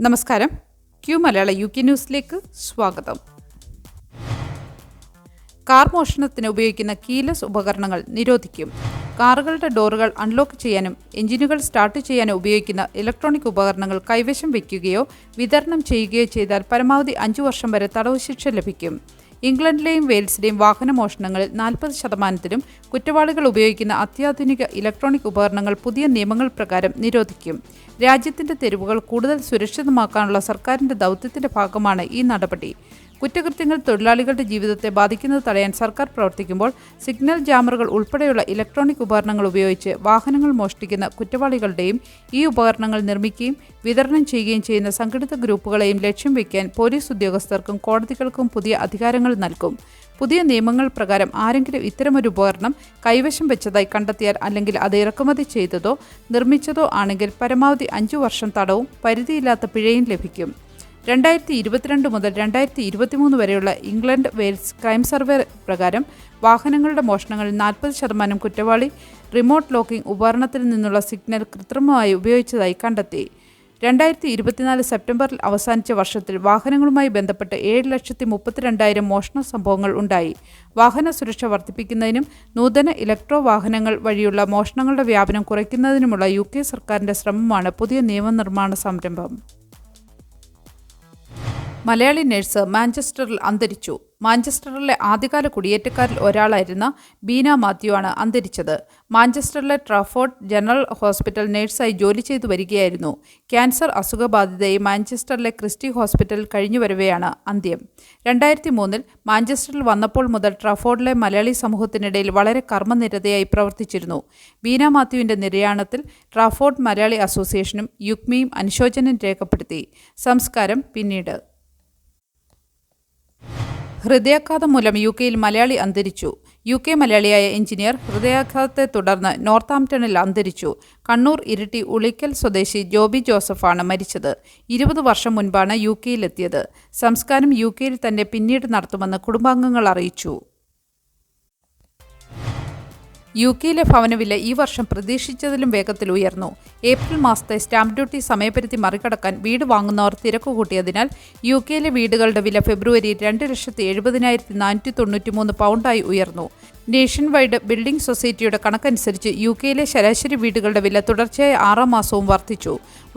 നമസ്കാരം. ക്യൂ മലയാള UK ന്യൂസിലേക്ക് സ്വാഗതം. കാർ മോഷണത്തിന് ഉപയോഗിക്കുന്ന കീലെസ് ഉപകരണങ്ങൾ നിരോധിക്കും. കാറുകളുടെ ഡോറുകൾ അൺലോക്ക് ചെയ്യാനും എഞ്ചിനുകൾ സ്റ്റാർട്ട് ചെയ്യാനും ഉപയോഗിക്കുന്ന ഇലക്ട്രോണിക് ഉപകരണങ്ങൾ കൈവശം വയ്ക്കുകയോ വിതരണം ചെയ്യുകയോ ചെയ്താൽ പരമാവധി 5 വർഷം വരെ തടവ് ശിക്ഷ ലഭിക്കും. ഇംഗ്ലണ്ടിലെയും വെയിൽസിലെയും വാഹന മോഷണങ്ങളിൽ 40%-ലും കുറ്റവാളികൾ ഉപയോഗിക്കുന്ന അത്യാധുനിക ഇലക്ട്രോണിക് ഉപകരണങ്ങൾ പുതിയ നിയമങ്ങൾ പ്രകാരം നിരോധിക്കും. രാജ്യത്തിൻ്റെ തെരുവുകൾ കൂടുതൽ സുരക്ഷിതമാക്കാനുള്ള സർക്കാരിൻ്റെ ദൗത്യത്തിൻ്റെ ഭാഗമാണ് ഈ നടപടി. കുറ്റകൃത്യങ്ങൾ തൊഴിലാളികളുടെ ജീവിതത്തെ ബാധിക്കുന്നത് തടയാൻ സർക്കാർ പ്രവർത്തിക്കുമ്പോൾ സിഗ്നൽ ജാമറുകൾ ഉൾപ്പെടെയുള്ള ഇലക്ട്രോണിക് ഉപകരണങ്ങൾ ഉപയോഗിച്ച് വാഹനങ്ങൾ മോഷ്ടിക്കുന്ന കുറ്റവാളികളുടെയും ഈ ഉപകരണങ്ങൾ നിർമ്മിക്കുകയും വിതരണം ചെയ്യുകയും ചെയ്യുന്ന സംഘടിത ഗ്രൂപ്പുകളെയും ലക്ഷ്യം വയ്ക്കാൻ പോലീസ് ഉദ്യോഗസ്ഥർക്കും കോടതികൾക്കും പുതിയ അധികാരങ്ങൾ നൽകും. പുതിയ നിയമങ്ങൾ പ്രകാരം ആരെങ്കിലും ഇത്തരമൊരു ഉപകരണം കൈവശം വെച്ചതായി കണ്ടെത്തിയാൽ അല്ലെങ്കിൽ അത് ഇറക്കുമതി ചെയ്തതോ നിർമ്മിച്ചതോ ആണെങ്കിൽ പരമാവധി 5 വർഷം തടവും പരിധിയില്ലാത്ത പിഴയും ലഭിക്കും. 2022 മുതൽ 2023 വരെയുള്ള ഇംഗ്ലണ്ട് വെയിൽസ് ക്രൈം സർവേ പ്രകാരം വാഹനങ്ങളുടെ മോഷണങ്ങളിൽ 40% കുറ്റവാളി റിമോട്ട് ലോക്കിംഗ് ഉപകരണത്തിൽ നിന്നുള്ള സിഗ്നൽ കൃത്രിമമായി ഉപയോഗിച്ചതായി കണ്ടെത്തി. 2024 സെപ്റ്റംബറിൽ അവസാനിച്ച വർഷത്തിൽ വാഹനങ്ങളുമായി ബന്ധപ്പെട്ട് 7,32,000 മോഷണ സംഭവങ്ങൾ ഉണ്ടായി. വാഹന സുരക്ഷ വർദ്ധിപ്പിക്കുന്നതിനും നൂതന ഇലക്ട്രോ വാഹനങ്ങൾ വഴിയുള്ള മോഷണങ്ങളുടെ വ്യാപനം കുറയ്ക്കുന്നതിനുമുള്ള UK സർക്കാരിൻ്റെ ശ്രമമാണ് പുതിയ നിയമനിർമ്മാണ സംരംഭം. മലയാളി നഴ്സ് മാഞ്ചസ്റ്ററിൽ അന്തരിച്ചു. മാഞ്ചസ്റ്ററിലെ ആദ്യകാല കുടിയേറ്റക്കാരിൽ ഒരാളായിരുന്ന ബീന മാത്യു ആണ് അന്തരിച്ചത്. മാഞ്ചസ്റ്ററിലെ ട്രാഫോർഡ് ജനറൽ ഹോസ്പിറ്റൽ നഴ്സായി ജോലി ചെയ്തു വരികയായിരുന്നു. ക്യാൻസർ അസുഖബാധിതയായി മാഞ്ചസ്റ്ററിലെ ക്രിസ്റ്റി ഹോസ്പിറ്റലിൽ കഴിഞ്ഞുവരവെയാണ് അന്ത്യം. 2003 മാഞ്ചസ്റ്ററിൽ വന്നപ്പോൾ മുതൽ ട്രാഫോർഡിലെ മലയാളി സമൂഹത്തിനിടയിൽ വളരെ കർമ്മനിരതയായി പ്രവർത്തിച്ചിരുന്നു. ബീന മാത്യുവിൻ്റെ നിര്യാണത്തിൽ ട്രാഫോർഡ് മലയാളി അസോസിയേഷനും യുക്മിയും അനുശോചനം രേഖപ്പെടുത്തി. സംസ്കാരം പിന്നീട്. ഹൃദയാഘാതം മൂലം UKയിൽ മലയാളി അന്തരിച്ചു. UK മലയാളിയായ എഞ്ചിനീയർ ഹൃദയാഘാതത്തെ തുടർന്ന് നോർത്താംപ്ടണിൽ അന്തരിച്ചു. കണ്ണൂർ ഇരിട്ടി ഉളിക്കൽ സ്വദേശി ജോബി ജോസഫാണ് മരിച്ചത്. 20 വർഷം മുൻപാണ് UKയിലെത്തിയത്. സംസ്കാരം UKയിൽ തന്നെ പിന്നീട് നടത്തുമെന്ന് കുടുംബാംഗങ്ങൾ അറിയിച്ചു. UKയിലെ ഭവനവില ഈ വർഷം പ്രതീക്ഷിച്ചതിലും വേഗത്തിൽ ഉയർന്നു. ഏപ്രിൽ മാസത്തെ സ്റ്റാമ്പ് ഡ്യൂട്ടി സമയപരിധി മറികടക്കാൻ വീട് വാങ്ങുന്നവർ തിരക്കുകൂട്ടിയതിനാൽ UKയിലെ വീടുകളുടെ വില ഫെബ്രുവരിയിൽ 2,70,493 പൗണ്ടായി ഉയർന്നു. നേഷൻ വൈഡ് ബിൽഡിംഗ് സൊസൈറ്റിയുടെ കണക്കനുസരിച്ച് UKയിലെ ശരാശരി വീടുകളുടെ വില തുടർച്ചയായ 6 മാസവും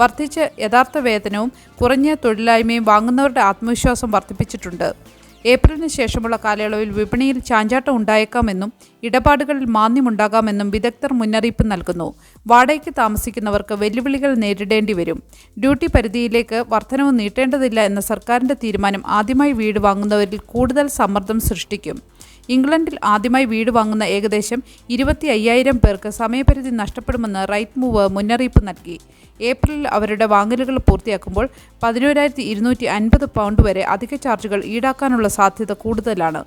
വർദ്ധിച്ച യഥാർത്ഥ വേതനവും കുറഞ്ഞ തൊഴിലില്ലായ്മയും വാങ്ങുന്നവരുടെ ആത്മവിശ്വാസം വർദ്ധിപ്പിച്ചിട്ടുണ്ട്. ഏപ്രിലിന് ശേഷമുള്ള കാലയളവിൽ വിപണിയിൽ ചാഞ്ചാട്ടം ഉണ്ടായേക്കാമെന്നും ഇടപാടുകളിൽ മാന്ദ്യമുണ്ടാകാമെന്നും വിദഗ്ധർ മുന്നറിയിപ്പ് നൽകുന്നു. വാടകയ്ക്ക് താമസിക്കുന്നവർക്ക് വെല്ലുവിളികൾ നേരിടേണ്ടി വരും. ഡ്യൂട്ടി പരിധിയിലേക്ക് വർധനവ് നീട്ടേണ്ടതില്ല എന്ന സർക്കാരിൻ്റെ തീരുമാനം ആദ്യമായി വീട് വാങ്ങുന്നവരിൽ കൂടുതൽ സമ്മർദ്ദം സൃഷ്ടിക്കും. ഇംഗ്ലണ്ടിൽ ആദ്യമായി വീട് വാങ്ങുന്ന ഏകദേശം 25,000 പേർക്ക് സമയപരിധി നഷ്ടപ്പെടുമെന്ന് റൈറ്റ് മൂവ് മുന്നറിയിപ്പ് നൽകി. ഏപ്രിലിൽ അവരുടെ വാങ്ങലുകൾ പൂർത്തിയാക്കുമ്പോൾ 11,250 പൗണ്ട് വരെ അധിക ചാർജുകൾ ഈടാക്കാനുള്ള സാധ്യത കൂടുതലാണ്.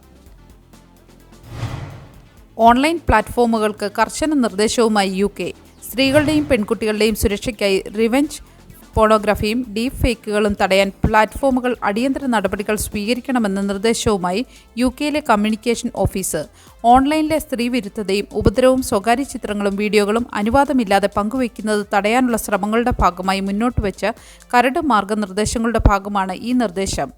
ഓൺലൈൻ പ്ലാറ്റ്ഫോമുകൾക്ക് കർശന നിർദ്ദേശവുമായി UK. സ്ത്രീകളുടെയും പെൺകുട്ടികളുടെയും സുരക്ഷയ്ക്കായി റിവെഞ്ച് പോണോഗ്രഫിയും ഡീപ് ഫേക്കുകളും തടയാൻ പ്ലാറ്റ്ഫോമുകൾ അടിയന്തര നടപടികൾ സ്വീകരിക്കണമെന്ന നിർദ്ദേശവുമായി UKയിലെ കമ്മ്യൂണിക്കേഷൻ ഓഫീസ്. ഓൺലൈനിലെ സ്ത്രീവിരുദ്ധതയും ഉപദ്രവവും സ്വകാര്യ ചിത്രങ്ങളും വീഡിയോകളും അനുവാദമില്ലാതെ പങ്കുവയ്ക്കുന്നത് തടയാനുള്ള ശ്രമങ്ങളുടെ ഭാഗമായി മുന്നോട്ടുവച്ച കരട് മാർഗനിർദ്ദേശങ്ങളുടെ ഭാഗമാണ് ഈ നിർദ്ദേശം.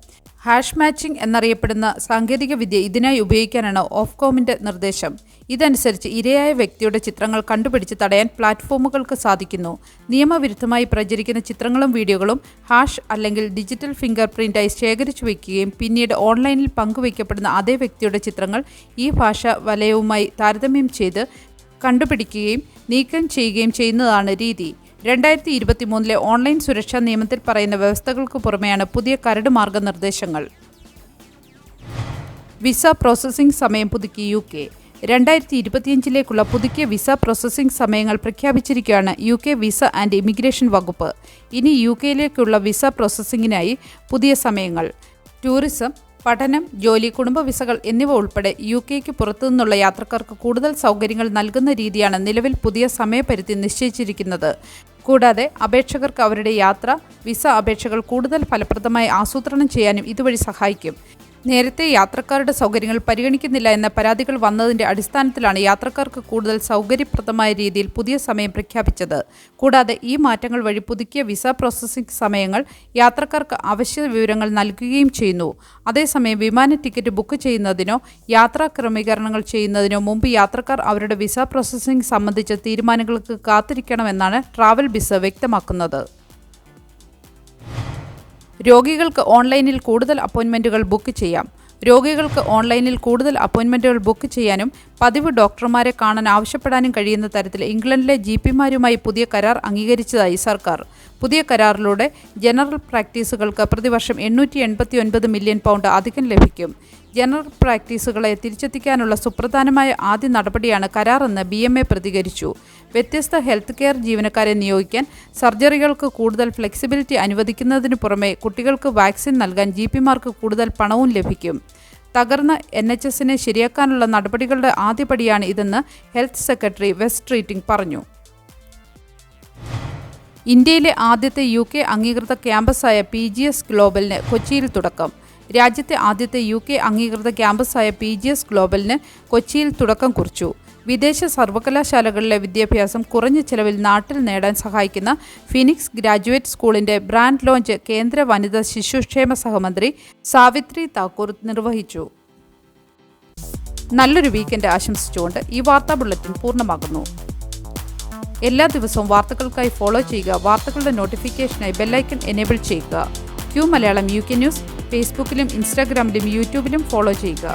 ഹാഷ് മാച്ചിംഗ് എന്നറിയപ്പെടുന്ന സാങ്കേതികവിദ്യ ഇതിനായി ഉപയോഗിക്കാനാണ് ഓഫ്കോമിൻ്റെ നിർദ്ദേശം. ഇതനുസരിച്ച് ഇരയായ വ്യക്തിയുടെ ചിത്രങ്ങൾ കണ്ടുപിടിച്ച് തടയാൻ പ്ലാറ്റ്ഫോമുകൾക്ക് സാധിക്കുന്നു. നിയമവിരുദ്ധമായി പ്രചരിക്കുന്ന ചിത്രങ്ങളും വീഡിയോകളും ഹാഷ് അല്ലെങ്കിൽ ഡിജിറ്റൽ ഫിംഗർ പ്രിൻ്റായി ശേഖരിച്ചു വയ്ക്കുകയും പിന്നീട് ഓൺലൈനിൽ പങ്കുവയ്ക്കപ്പെടുന്ന അതേ വ്യക്തിയുടെ ചിത്രങ്ങൾ ഈ ഭാഷാ വലയവുമായി താരതമ്യം ചെയ്ത് കണ്ടുപിടിക്കുകയും നീക്കം ചെയ്യുകയും ചെയ്യുന്നതാണ് രീതി. 2023 ഓൺലൈൻ സുരക്ഷാ നിയമത്തിൽ പറയുന്ന വ്യവസ്ഥകൾക്ക് പുറമെയാണ് പുതിയ കരട് മാർഗനിർദ്ദേശങ്ങൾ. വിസ പ്രോസസ്സിംഗ് സമയം പുതുക്കി UK. 2025 പുതുക്കിയ വിസ പ്രോസസ്സിംഗ് സമയങ്ങൾ പ്രഖ്യാപിച്ചിരിക്കുകയാണ് UK വിസ ആൻഡ് ഇമിഗ്രേഷൻ വകുപ്പ്. ഇനി UKയിലേക്കുള്ള വിസ പ്രോസസ്സിംഗിനായി പുതിയ സമയങ്ങൾ. ടൂറിസം, പഠനം, ജോലി, കുടുംബ വിസകൾ എന്നിവ ഉൾപ്പെടെ UKയ്ക്ക് പുറത്തുനിന്നുള്ള യാത്രക്കാർക്ക് കൂടുതൽ സൗകര്യങ്ങൾ നൽകുന്ന രീതിയാണ് നിലവിൽ പുതിയ സമയപരിധി നിശ്ചയിച്ചിരിക്കുന്നത്. കൂടാതെ അപേക്ഷകർക്ക് അവരുടെ യാത്ര, വിസ അപേക്ഷകൾ കൂടുതൽ ഫലപ്രദമായി ആസൂത്രണം ചെയ്യാനും ഇതുവഴി സഹായിക്കും. നേരത്തെ യാത്രക്കാരുടെ സൗകര്യങ്ങൾ പരിഗണിക്കുന്നില്ല എന്ന പരാതികൾ വന്നതിന്റെ അടിസ്ഥാനത്തിലാണ് യാത്രക്കാർക്ക് കൂടുതൽ സൗകര്യപ്രദമായ രീതിയിൽ പുതിയ സമയം പ്രഖ്യാപിച്ചത്. കൂടാതെ ഈ മാറ്റങ്ങൾ വഴി പുതുക്കിയ വിസ പ്രോസസ്സിംഗ് സമയങ്ങൾ യാത്രക്കാർക്ക് അവശ്യ വിവരങ്ങൾ നൽകുകയും ചെയ്യുന്നു. അതേസമയം വിമാന ടിക്കറ്റ് ബുക്ക് ചെയ്യുന്നതിനോ യാത്രാ ക്രമീകരണങ്ങൾ ചെയ്യുന്നതിനോ മുമ്പ് യാത്രക്കാർ അവരുടെ വിസ പ്രോസസ്സിംഗ് സംബന്ധിച്ച തീരുമാനങ്ങൾക്ക് കാത്തിരിക്കണമെന്നാണ് ട്രാവൽ ബിസ് വ്യക്തമാക്കുന്നത്. രോഗികൾക്ക് ഓൺലൈനിൽ കൂടുതൽ അപ്പോയിൻമെൻറ്റുകൾ ബുക്ക് ചെയ്യാം. രോഗികൾക്ക് ഓൺലൈനിൽ കൂടുതൽ അപ്പോയിൻമെൻറ്റുകൾ ബുക്ക് ചെയ്യാനും പതിവ് ഡോക്ടർമാരെ കാണാൻ ആവശ്യപ്പെടാനും കഴിയുന്ന തരത്തിൽ ഇംഗ്ലണ്ടിലെ GP-മാരുമായി പുതിയ കരാർ അംഗീകരിച്ചതായി സർക്കാർ. പുതിയ കരാറിലൂടെ ജനറൽ പ്രാക്ടീസുകൾക്ക് പ്രതിവർഷം 889 മില്യൺ പൗണ്ട് അധികം ലഭിക്കും. ജനറൽ പ്രാക്ടീസുകളെ തിരിച്ചെത്തിക്കാനുള്ള സുപ്രധാനമായ ആദ്യ നടപടിയാണ് കരാറെന്ന് BMA പ്രതികരിച്ചു. വ്യത്യസ്ത ഹെൽത്ത് കെയർ ജീവനക്കാരെ നിയോഗിക്കാൻ സർജറികൾക്ക് കൂടുതൽ ഫ്ലെക്സിബിലിറ്റി അനുവദിക്കുന്നതിന് പുറമെ കുട്ടികൾക്ക് വാക്സിൻ നൽകാൻ GP-മാർക്ക് കൂടുതൽ പണവും ലഭിക്കും. തകർന്ന NHS-നെ ശരിയാക്കാനുള്ള നടപടികളുടെ ആദ്യപടിയാണ് ഇതെന്ന് ഹെൽത്ത് സെക്രട്ടറി വെസ് ട്രീറ്റിംഗ് പറഞ്ഞു. ഇന്ത്യയിലെ ആദ്യത്തെ UK അംഗീകൃത ക്യാമ്പസായ PGS ഗ്ലോബലിന് കൊച്ചിയിൽ തുടക്കം. രാജ്യത്തെ ആദ്യത്തെ UK അംഗീകൃത ക്യാമ്പസായ PGS ഗ്ലോബലിന് കൊച്ചിയിൽ തുടക്കം കുറിച്ചു. വിദേശ സർവകലാശാലകളിലെ വിദ്യാഭ്യാസം കുറഞ്ഞ ചെലവിൽ നാട്ടിൽ നേടാൻ സഹായിക്കുന്ന ഫിനിക്സ് ഗ്രാജുവേറ്റ് സ്കൂളിന്റെ ബ്രാൻഡ് ലോഞ്ച് കേന്ദ്ര വനിതാ ശിശുക്ഷേമ സഹമന്ത്രി സാവിത്രി താക്കൂർ നിർവഹിച്ചു. നല്ലൊരു വീക്കെൻഡ് ആശംസിച്ചുകൊണ്ട് ഈ വാർത്താ ബുള്ളറ്റിൻ പൂർണ്ണമാകുന്നു. എല്ലാ ദിവസവും വാർത്തകൾക്കായി ഫോളോ ചെയ്യുക. വാർത്തകളുടെ നോട്ടിഫിക്കേഷനായി ബെല്ലൈക്കൺ എനേബിൾ ചെയ്യുക. Q മലയാളം UK ന്യൂസ് ഫേസ്ബുക്കിലും ഇൻസ്റ്റാഗ്രാമിലും യൂട്യൂബിലും ഫോളോ ചെയ്യുക.